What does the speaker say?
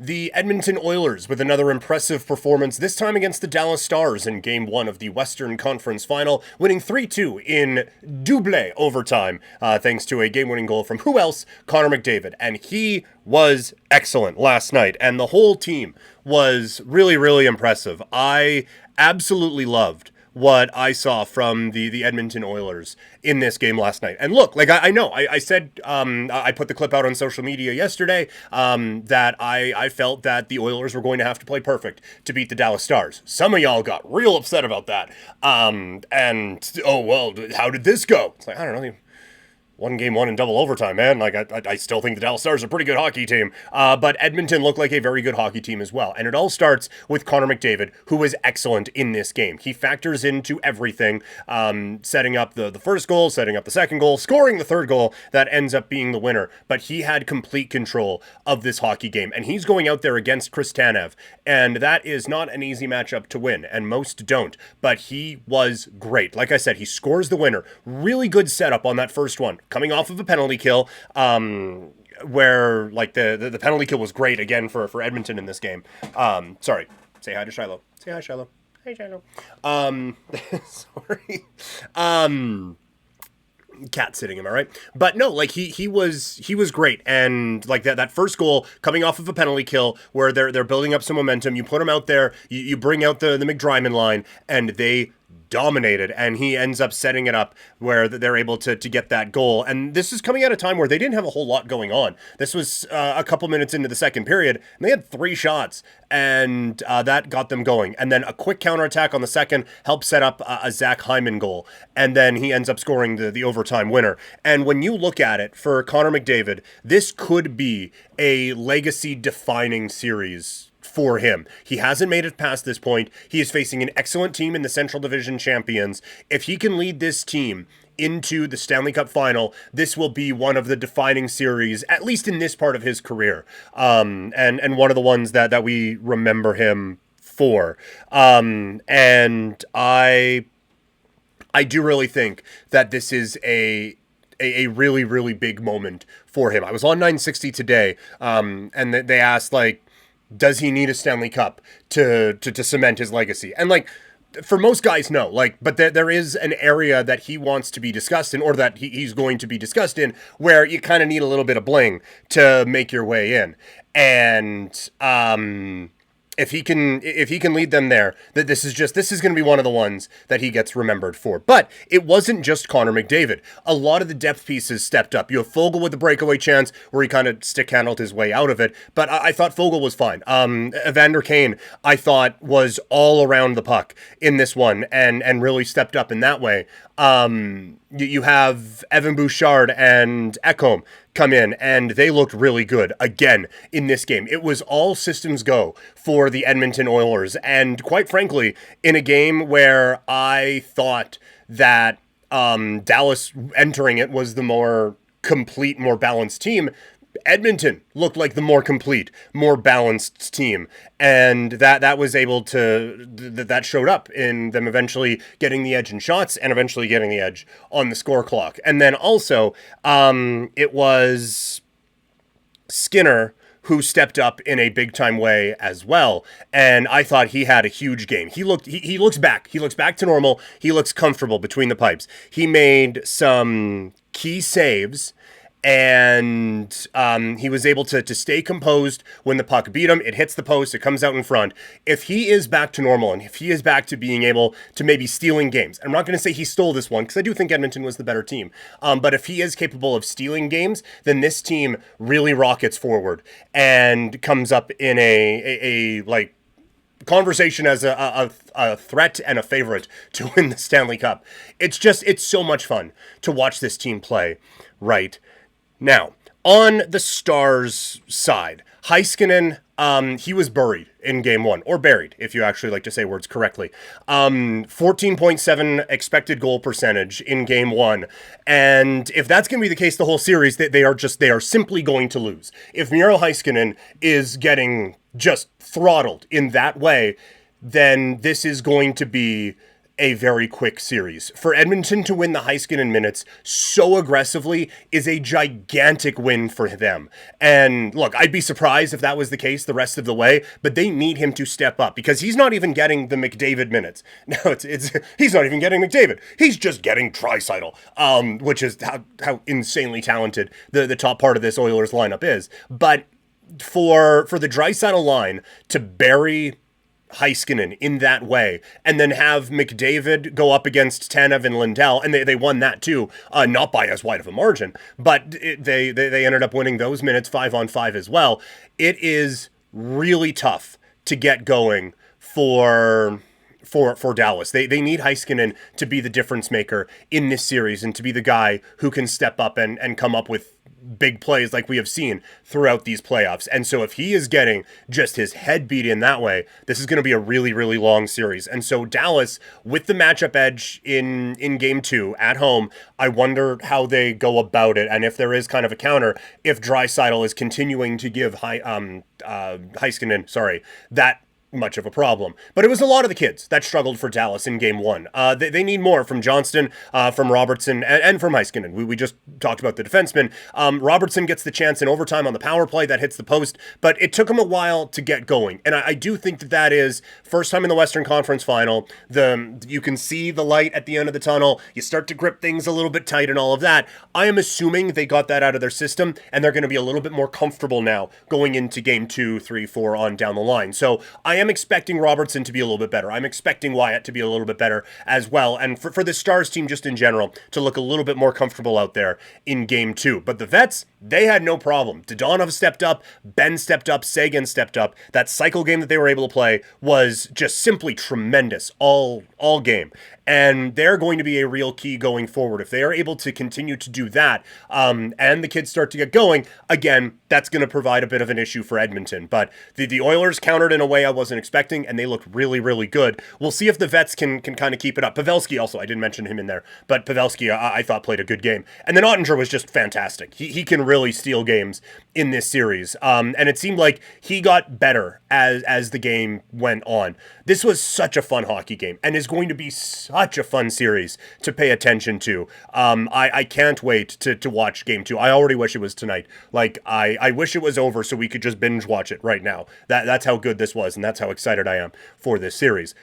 The Edmonton Oilers with another impressive performance, this time against the Dallas Stars in Game 1 of the Western Conference Final, winning 3-2 in double overtime, thanks to a game-winning goal from who else? Connor McDavid. And he was excellent last night, and the whole team was really, really impressive. I absolutely loved what I saw from the Edmonton Oilers in this game last night. And look, like I know, I said, I put the clip out on social media yesterday, that I felt that the Oilers were going to have to play perfect to beat the Dallas Stars. Some of y'all got real upset about that. Oh, well, how did this go? It's like, I don't know. One game won in double overtime, man. Like, I still think the Dallas Stars are a pretty good hockey team. But Edmonton looked like a very good hockey team as well. And it all starts with Connor McDavid, who was excellent in this game. He factors into everything, setting up the first goal, setting up the second goal, scoring the third goal that ends up being the winner. But he had complete control of this hockey game. And he's going out there against Chris Tanev. And that is not an easy matchup to win. And most don't. But he was great. Like I said, he scores the winner. Really good setup on that first one, coming off of a penalty kill, where like the penalty kill was great again for Edmonton in this game. Sorry, say hi to Shiloh. Say hi, Shiloh. Hey, Shiloh. Sorry. Cat sitting, am I right? But no, like he was great, and like that first goal coming off of a penalty kill where they're building up some momentum. You put him out there, you bring out the McDryman line, and they dominated, and he ends up setting it up where they're able to get that goal. And this is coming at a time where they didn't have a whole lot going on. This was a couple minutes into the second period, and they had 3 shots, and that got them going. And then a quick counterattack on the second helped set up a Zach Hyman goal, and then he ends up scoring the overtime winner. And when you look at it for Connor McDavid, this could be a legacy-defining series for him. He hasn't made it past this point. He is facing an excellent team in the Central Division champions. If he can lead this team into the Stanley Cup final, this will be one of the defining series, at least in this part of his career. And one of the ones that we remember him for. And I do really think that this is a really, really big moment for him. I was on 960 today, and they asked, like, does he need a Stanley Cup to cement his legacy? And like, for most guys, no. Like, but there is an area that he wants to be discussed in, or that he's going to be discussed in, where you kind of need a little bit of bling to make your way in. And if he can lead them there, that this is going to be one of the ones that he gets remembered for. But it wasn't just Connor McDavid. A lot of the depth pieces stepped up. You have Foegele with the breakaway chance where he kind of stick-handled his way out of it, but I thought Foegele was fine. Evander Kane, I thought, was all around the puck in this one and really stepped up in that way. You have Evan Bouchard and Ekholm come in, and they looked really good again in this game. It was all systems go for the Edmonton Oilers, and quite frankly, in a game where I thought that Dallas entering it was the more complete, more balanced team, Edmonton looked like the more complete, more balanced team, and that was able to that showed up in them eventually getting the edge in shots and eventually getting the edge on the score clock. And then also it was Skinner who stepped up in a big time way as well, and I thought he had a huge game. He looks back to normal. He looks comfortable between the pipes. He made some key saves, and he was able to stay composed when the puck beat him. It hits the post, it comes out in front. If he is back to normal, and if he is back to being able to maybe stealing games, I'm not going to say he stole this one, because I do think Edmonton was the better team, but if he is capable of stealing games, then this team really rockets forward and comes up in a like conversation as a threat and a favorite to win the Stanley Cup. It's so much fun to watch this team play right now. On the Stars side, Heiskanen, he was buried in game 1, or buried, if you actually like to say words correctly. 14.7 expected goal percentage in game 1. And if that's going to be the case the whole series, they are simply going to lose. If Miro Heiskanen is getting just throttled in that way, then this is going to be a very quick series. For Edmonton to win the Heiskanen minutes so aggressively is a gigantic win for them. And look, I'd be surprised if that was the case the rest of the way, but they need him to step up because he's not even getting the McDavid minutes. No, it's he's not even getting McDavid. He's just getting Draisaitl, which is how insanely talented the top part of this Oilers lineup is. But for the Draisaitl line to bury Heiskanen in that way, and then have McDavid go up against Tanev and Lindell, and they won that too, not by as wide of a margin, but they ended up winning those minutes 5-on-5 as well. It is really tough to get going for Dallas. They need Heiskanen to be the difference maker in this series and to be the guy who can step up and come up with big plays like we have seen throughout these playoffs. And so if he is getting just his head beat in that way, this is going to be a really, really long series. And so Dallas, with the matchup edge in game 2 at home, I wonder how they go about it. And if there is kind of a counter, if Draisaitl is continuing to give Heiskanen, that much of a problem. But it was a lot of the kids that struggled for Dallas in game 1. They need more from Johnston, from Robertson, and from Heiskanen. We just talked about the defenseman. Robertson gets the chance in overtime on the power play that hits the post, but it took him a while to get going. And I do think that is first time in the Western Conference Final. You can see the light at the end of the tunnel. You start to grip things a little bit tight and all of that. I am assuming they got that out of their system, and they're going to be a little bit more comfortable now going into game 2, 3, 4 on down the line. So I am expecting Robertson to be a little bit better. I'm expecting Wyatt to be a little bit better as well. And for the Stars team just in general to look a little bit more comfortable out there in game 2. But the Vets, they had no problem. Dadonov stepped up, Ben stepped up, Seguin stepped up. That cycle game that they were able to play was just simply tremendous all game. And they're going to be a real key going forward. If they are able to continue to do that, and the kids start to get going, again, that's going to provide a bit of an issue for Edmonton. But the Oilers countered in a way I wasn't expecting, and they looked really, really good. We'll see if the Vets can kind of keep it up. Pavelski also, I didn't mention him in there, but Pavelski I thought played a good game. And then Ottinger was just fantastic. He can really steal games in this series. And it seemed like he got better as the game went on. This was such a fun hockey game and is going to be such a fun series to pay attention to. I can't wait to watch game 2. I already wish it was tonight. Like, I wish it was over so we could just binge watch it right now. That's how good this was, and that's how excited I am for this series.